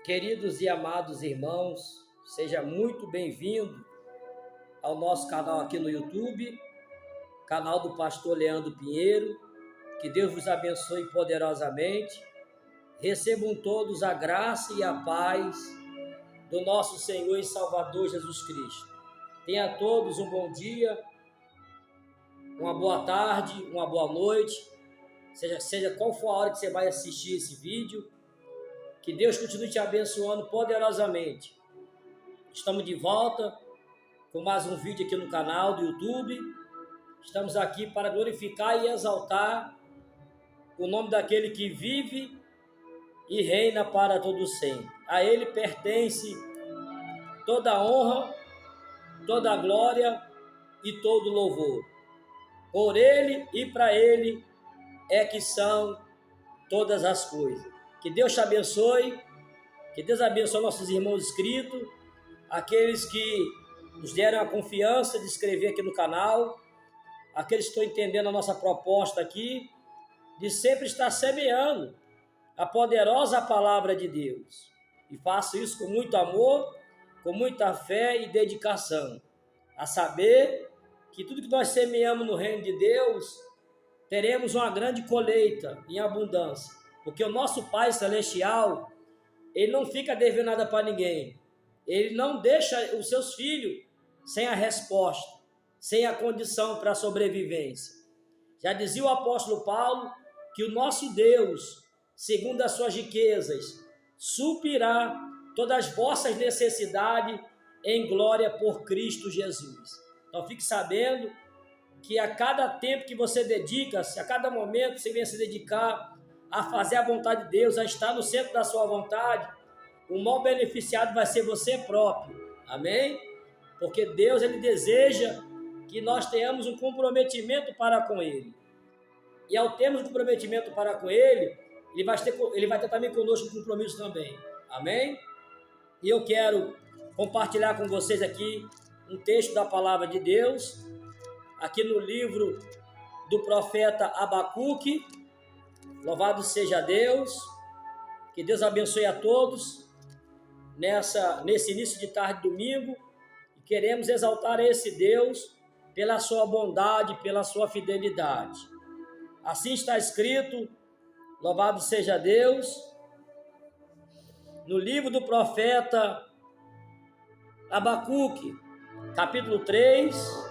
Queridos e amados irmãos, seja muito bem-vindo ao nosso canal aqui no YouTube, canal do pastor Leandro Pinheiro. Que Deus vos abençoe poderosamente. Recebam todos a graça e a paz do nosso Senhor e Salvador Jesus Cristo. Tenha todos um bom dia, uma boa tarde, uma boa noite, seja qual for a hora que você vai assistir esse vídeo. Que Deus continue te abençoando poderosamente. Estamos de volta com mais um vídeo aqui no canal do YouTube. Estamos aqui para glorificar e exaltar o nome daquele que vive e reina para todo sempre. A Ele pertence toda a honra, toda a glória e todo o louvor. Por Ele e para Ele é que são todas as coisas. Que Deus te abençoe, que Deus abençoe nossos irmãos inscritos, aqueles que nos deram a confiança de escrever aqui no canal, aqueles que estão entendendo a nossa proposta aqui, de sempre estar semeando a poderosa palavra de Deus. E faço isso com muito amor, com muita fé e dedicação, a saber que tudo que nós semeamos no reino de Deus, teremos uma grande colheita em abundância, porque o nosso Pai Celestial, Ele não fica devendo nada para ninguém. Ele não deixa os seus filhos sem a resposta, sem a condição para a sobrevivência. Já dizia o apóstolo Paulo que o nosso Deus, segundo as suas riquezas, suprirá todas as vossas necessidades em glória por Cristo Jesus. Então fique sabendo que a cada tempo que você dedica-se, a cada momento que você venha se dedicar a fazer a vontade de Deus, a estar no centro da sua vontade, o maior beneficiado vai ser você próprio. Amém? Porque Deus, Ele deseja que nós tenhamos um comprometimento para com Ele. E ao termos um comprometimento para com Ele, Ele vai ter também conosco um compromisso também. Amém? E eu quero compartilhar com vocês aqui um texto da palavra de Deus, aqui no livro do profeta Abacuque. Louvado seja Deus, que Deus abençoe a todos nesse início de tarde de domingo, e queremos exaltar esse Deus pela sua bondade, pela sua fidelidade. Assim está escrito, louvado seja Deus, no livro do profeta Abacuque, capítulo 3,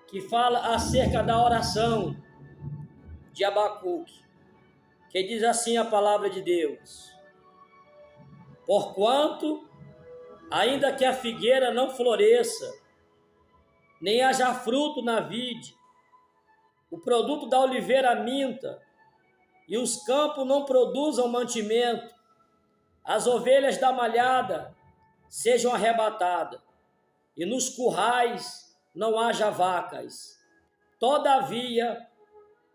que fala acerca da oração de Abacuque, que diz assim a palavra de Deus: porquanto, ainda que a figueira não floresça, nem haja fruto na vide, o produto da oliveira minta, e os campos não produzam mantimento, as ovelhas da malhada sejam arrebatadas, e nos currais não haja vacas. Todavia,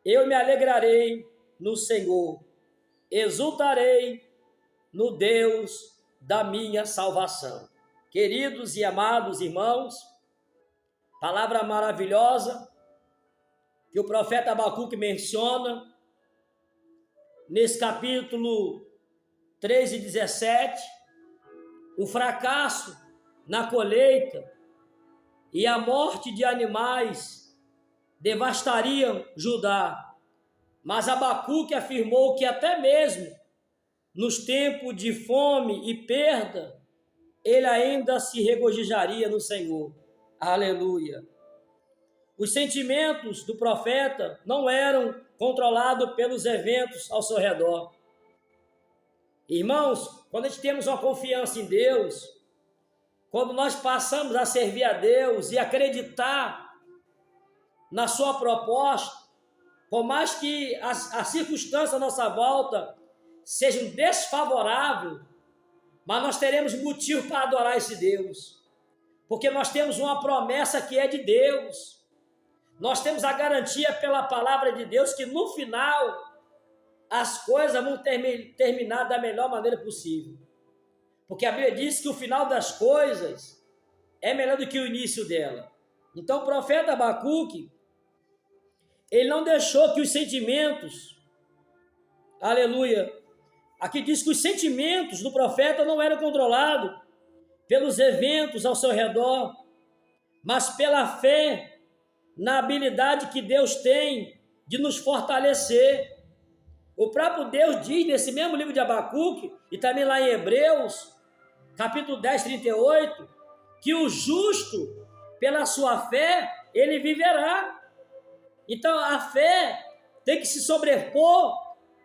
eu me alegrarei no Senhor, exultarei no Deus da minha salvação. Queridos e amados irmãos, palavra maravilhosa que o profeta Abacuque menciona nesse capítulo 3 e 17, o fracasso na colheita e a morte de animais devastariam Judá. Mas Abacuque afirmou que até mesmo nos tempos de fome e perda, ele ainda se regozijaria no Senhor. Aleluia! Os sentimentos do profeta não eram controlados pelos eventos ao seu redor. Irmãos, quando a gente temos uma confiança em Deus, quando nós passamos a servir a Deus e acreditar na sua proposta, por mais que as circunstâncias à nossa volta sejam desfavoráveis, mas nós teremos motivo para adorar esse Deus, porque nós temos uma promessa que é de Deus, nós temos a garantia pela palavra de Deus que no final as coisas vão terminar da melhor maneira possível. Porque a Bíblia diz que o final das coisas é melhor do que o início dela. Então o profeta Abacuque, ele não deixou que os sentimentos Aleluia. Aqui diz que os sentimentos do profeta não eram controlados pelos eventos ao seu redor, mas pela fé na habilidade que Deus tem de nos fortalecer. O próprio Deus diz nesse mesmo livro de Abacuque, e também lá em Hebreus, capítulo 10, 38, que o justo, pela sua fé, ele viverá. Então a fé tem que se sobrepor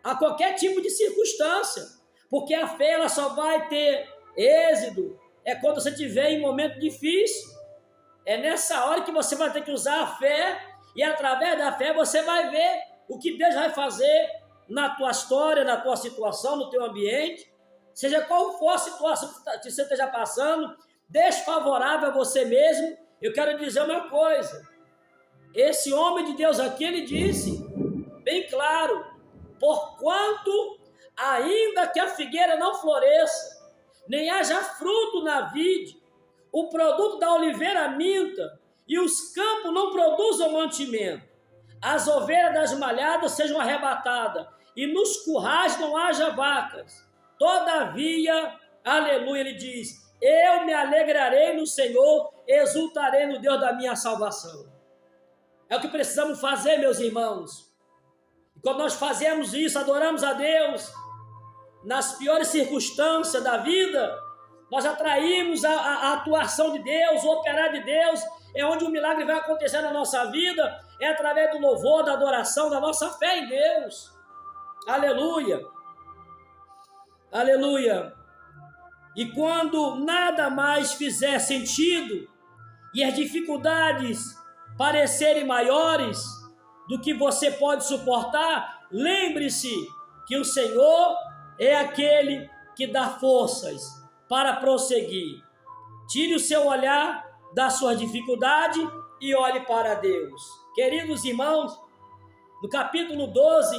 a qualquer tipo de circunstância, porque a fé ela só vai ter êxito quando você estiver em momento difícil. É nessa hora que você vai ter que usar a fé, e através da fé você vai ver o que Deus vai fazer na tua história, na tua situação, no teu ambiente, seja qual for a situação que você esteja passando, desfavorável a você mesmo. Eu quero dizer uma coisa, esse homem de Deus aqui, ele disse, bem claro, porquanto ainda que a figueira não floresça, nem haja fruto na vide, o produto da oliveira minta, e os campos não produzam mantimento, as ovelhas das malhadas sejam arrebatadas, e nos currais não haja vacas. Todavia, aleluia, ele diz, eu me alegrarei no Senhor, exultarei no Deus da minha salvação. É o que precisamos fazer, meus irmãos. E quando nós fazemos isso, adoramos a Deus, nas piores circunstâncias da vida, nós atraímos a atuação de Deus, o operar de Deus, é onde o milagre vai acontecer na nossa vida, é através do louvor, da adoração, da nossa fé em Deus. Aleluia. Aleluia. E quando nada mais fizer sentido, e as dificuldades parecerem maiores do que você pode suportar, lembre-se que o Senhor é aquele que dá forças para prosseguir. Tire o seu olhar da sua dificuldade e olhe para Deus. Queridos irmãos, no capítulo 12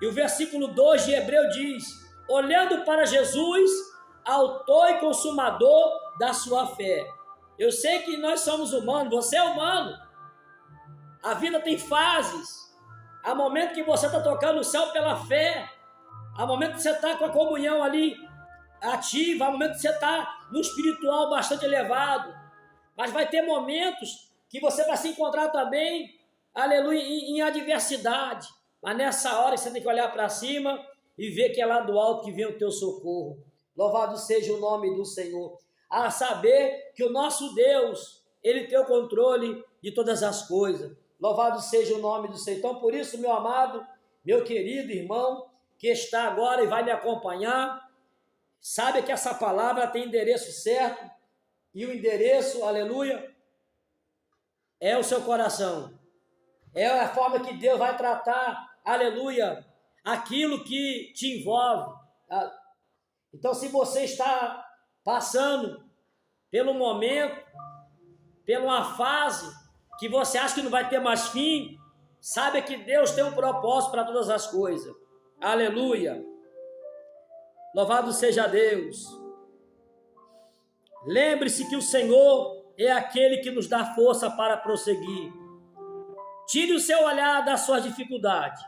e o versículo 2 de Hebreu diz, olhando para Jesus, autor e consumador da sua fé. Eu sei que nós somos humanos, você é humano. A vida tem fases. Há momento que você está tocando o céu pela fé. Há momento que você está com a comunhão ali ativa. Há momento que você está no espiritual bastante elevado. Mas vai ter momentos que você vai se encontrar também, aleluia, em adversidade. Mas nessa hora você tem que olhar para cima e ver que é lá do alto que vem o teu socorro. Louvado seja o nome do Senhor. A saber que o nosso Deus, Ele tem o controle de todas as coisas. Louvado seja o nome do Senhor. Então, por isso, meu amado, meu querido irmão, que está agora e vai me acompanhar, sabe que essa palavra tem endereço certo, e o endereço, aleluia, é o seu coração. É a forma que Deus vai tratar, aleluia, aquilo que te envolve. Então, se você está passando pelo momento, pela uma fase que você acha que não vai ter mais fim, saiba que Deus tem um propósito para todas as coisas. Aleluia. Louvado seja Deus. Lembre-se que o Senhor é aquele que nos dá força para prosseguir. Tire o seu olhar da sua dificuldade,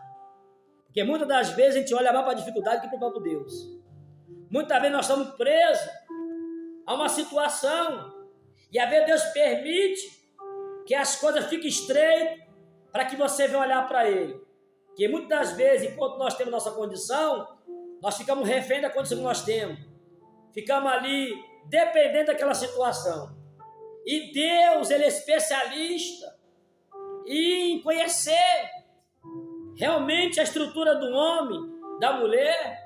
porque muitas das vezes a gente olha mais para a dificuldade que para o próprio Deus. Muitas vezes nós estamos presos a uma situação, e às vezes Deus permite que as coisas fiquem estreitas para que você venha olhar para Ele. Porque muitas das vezes, enquanto nós temos nossa condição, nós ficamos refém da condição que nós temos. Ficamos ali dependendo daquela situação. E Deus, Ele é especialista em conhecer realmente a estrutura do homem, da mulher,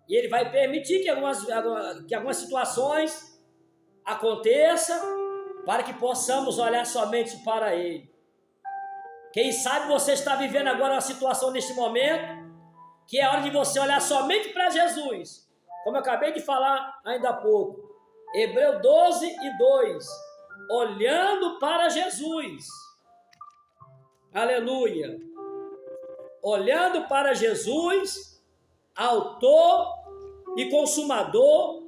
e Ele vai permitir que algumas situações aconteçam para que possamos olhar somente para Ele. Quem sabe você está vivendo agora uma situação neste momento que é hora de você olhar somente para Jesus, como eu acabei de falar ainda há pouco. Hebreu 12 e 2, olhando para Jesus. Aleluia. Olhando para Jesus, autor e consumador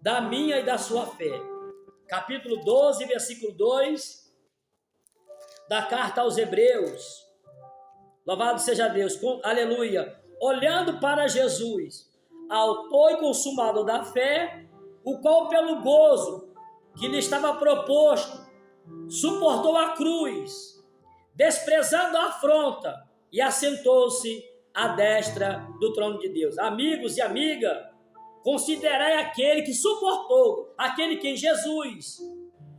da minha e da sua fé. Capítulo 12, versículo 2 da carta aos Hebreus. Louvado seja Deus. Aleluia. olhando para Jesus, autor e consumador da fé, o qual pelo gozo que lhe estava proposto, suportou a cruz, desprezando a afronta, e assentou-se à destra do trono de Deus. Amigos e amigas, considerai aquele que suportou, aquele que Jesus.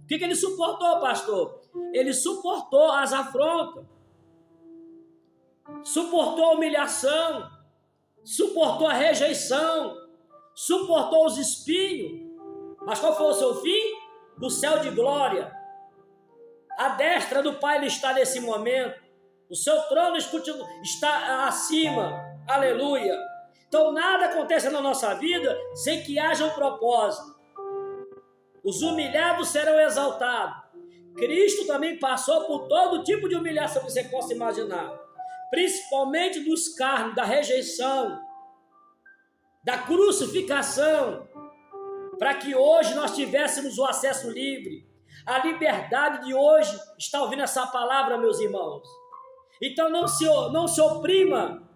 O que ele suportou, pastor? Ele suportou as afrontas, suportou a humilhação, suportou a rejeição, suportou os espinhos. Mas qual foi o seu fim? O céu de glória. A destra do Pai ele está nesse momento. O seu trono está acima. Aleluia. Então nada acontece na nossa vida sem que haja um propósito. Os humilhados serão exaltados. Cristo também passou por todo tipo de humilhação que você possa imaginar. Principalmente do escárnio, da rejeição, da crucificação, para que hoje nós tivéssemos o acesso livre. A liberdade de hoje está ouvindo essa palavra, meus irmãos. Então não se oprima,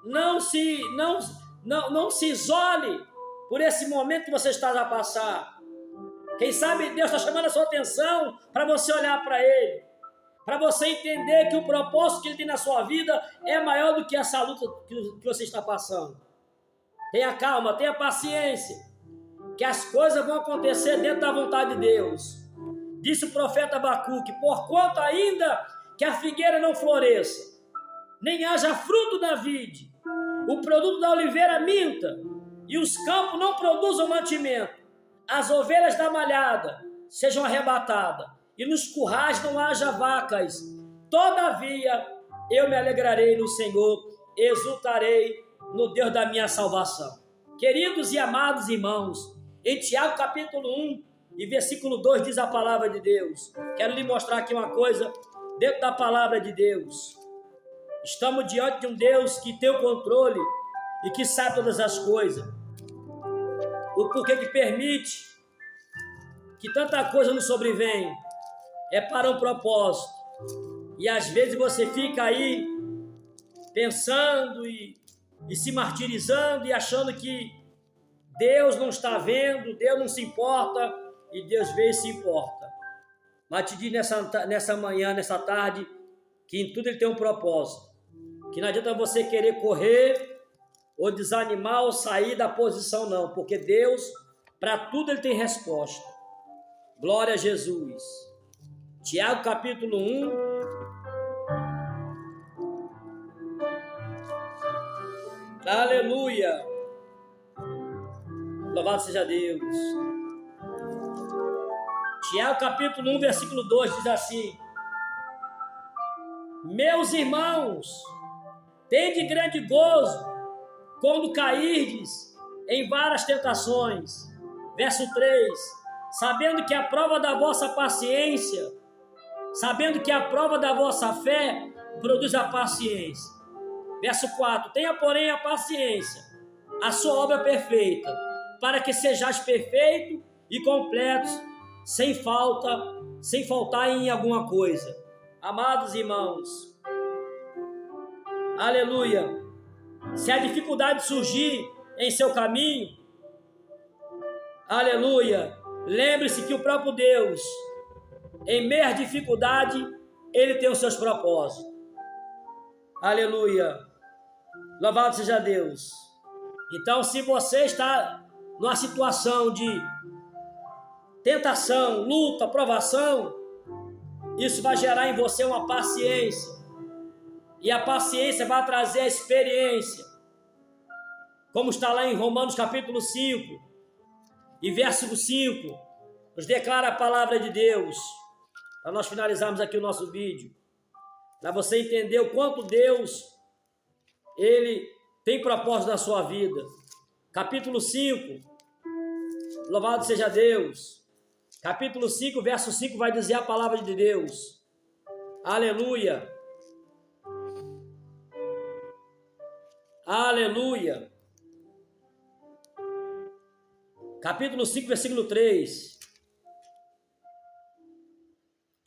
não se isole por esse momento que você está a passar. Quem sabe Deus está chamando a sua atenção para você olhar para Ele, para você entender que o propósito que Ele tem na sua vida é maior do que essa luta que você está passando. Tenha calma, tenha paciência, que as coisas vão acontecer dentro da vontade de Deus. Disse o profeta Abacuque: porquanto ainda que a figueira não floresça, nem haja fruto na vide, o produto da oliveira minta, e os campos não produzam mantimento, as ovelhas da malhada sejam arrebatadas, e nos currais não haja vacas, todavia eu me alegrarei no Senhor, exultarei no Deus da minha salvação. Queridos e amados irmãos, em Tiago capítulo 1 e versículo 2 diz a palavra de Deus. Quero lhe mostrar aqui uma coisa dentro da palavra de Deus. Estamos diante de um Deus que tem o controle e que sabe todas as coisas. O porquê que permite que tanta coisa nos sobrevém é para um propósito. E às vezes você fica aí pensando e se martirizando e achando que Deus não está vendo, Deus não se importa, e Deus vê e se importa. Mas te diz nessa manhã, nessa tarde, que em tudo Ele tem um propósito. Que não adianta você querer correr, ou desanimar, ou sair da posição, não. Porque Deus, para tudo Ele tem resposta. Glória a Jesus. Tiago capítulo 1. Aleluia. Louvado seja Deus. Tiago capítulo 1, versículo 2 diz assim: meus irmãos, tende grande gozo quando cairdes em várias tentações. Verso 3: sabendo que a prova da vossa paciência, sabendo que a prova da vossa fé produz a paciência. Verso 4: tenha porém a paciência, a sua obra perfeita, para que sejais perfeito e completos, sem faltar em alguma coisa. Amados irmãos, aleluia, se a dificuldade surgir em seu caminho, aleluia, lembre-se que o próprio Deus, em meio à dificuldade, Ele tem os seus propósitos. Aleluia, louvado seja Deus. Então, se você está numa situação de tentação, luta, provação, isso vai gerar em você uma paciência. E a paciência vai trazer a experiência. Como está lá em Romanos capítulo 5 e verso 5, nos declara a palavra de Deus. Para nós finalizarmos aqui o nosso vídeo. Para você entender o quanto Deus, Ele tem propósito na sua vida. Capítulo 5, louvado seja Deus. Capítulo 5, verso 5 vai dizer a palavra de Deus. Aleluia. Aleluia. Capítulo 5, versículo 3.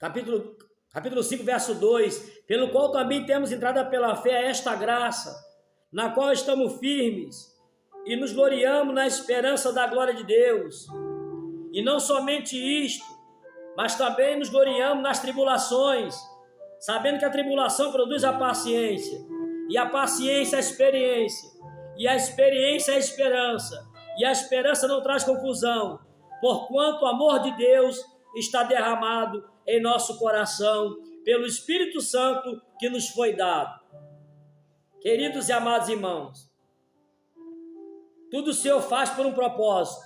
Capítulo 5, verso 2. Pelo qual também temos entrada pela fé a esta graça, na qual estamos firmes e nos gloriamos na esperança da glória de Deus. E não somente isto, mas também nos gloriamos nas tribulações, sabendo que a tribulação produz a paciência, e a paciência a experiência, e a experiência a esperança, e a esperança não traz confusão, porquanto o amor de Deus está derramado em nosso coração pelo Espírito Santo que nos foi dado. Queridos e amados irmãos, tudo o Senhor faz por um propósito.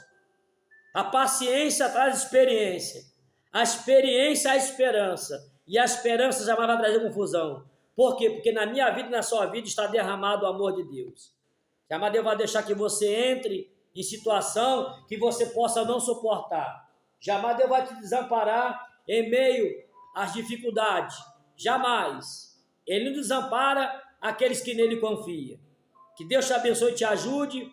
A paciência traz experiência, a experiência a esperança, e a esperança jamais vai trazer confusão. Por quê? Porque na minha vida e na sua vida está derramado o amor de Deus. Jamais Deus vai deixar que você entre em situação que você possa não suportar. Jamais Deus vai te desamparar em meio às dificuldades. Jamais. Ele não desampara aqueles que nele confiam. Que Deus te abençoe e te ajude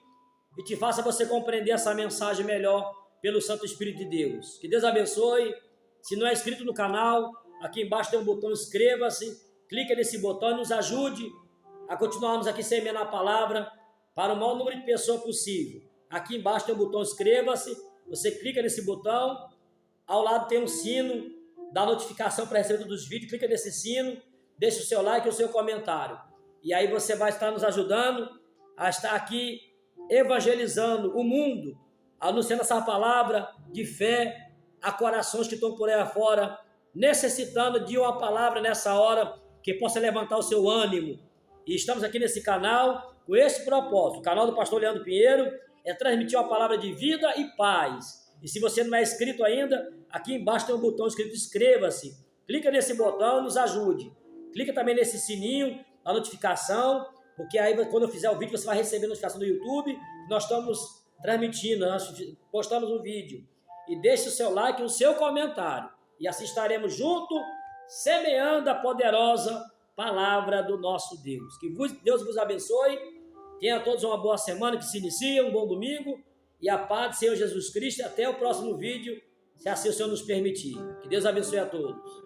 e te faça você compreender essa mensagem melhor pelo Santo Espírito de Deus. Que Deus abençoe. Se não é inscrito no canal, aqui embaixo tem um botão inscreva-se. Clica nesse botão e nos ajude a continuarmos aqui semeando a palavra para o maior número de pessoas possível. Aqui embaixo tem um botão inscreva-se. Você clica nesse botão. Ao lado tem um sino da notificação para receber dos vídeos. Clica nesse sino. Deixa o seu like e o seu comentário. E aí você vai estar nos ajudando a estar aqui evangelizando o mundo, anunciando essa palavra de fé a corações que estão por aí afora, necessitando de uma palavra nessa hora que possa levantar o seu ânimo. E estamos aqui nesse canal com esse propósito. O canal do pastor Leandro Pinheiro é transmitir uma palavra de vida e paz. E se você não é inscrito ainda, aqui embaixo tem um botão escrito inscreva-se. Clica nesse botão e nos ajude. Clica também nesse sininho, a notificação, porque aí quando eu fizer o vídeo você vai receber a notificação do YouTube. Nós estamos transmitindo, nós postamos um vídeo. E deixe o seu like e o seu comentário. E assim estaremos juntos, semeando a poderosa palavra do nosso Deus. Que Deus vos abençoe. Tenha todos uma boa semana que se inicia, um bom domingo. E a paz do Senhor Jesus Cristo. Até o próximo vídeo, se assim o Senhor nos permitir. Que Deus abençoe a todos.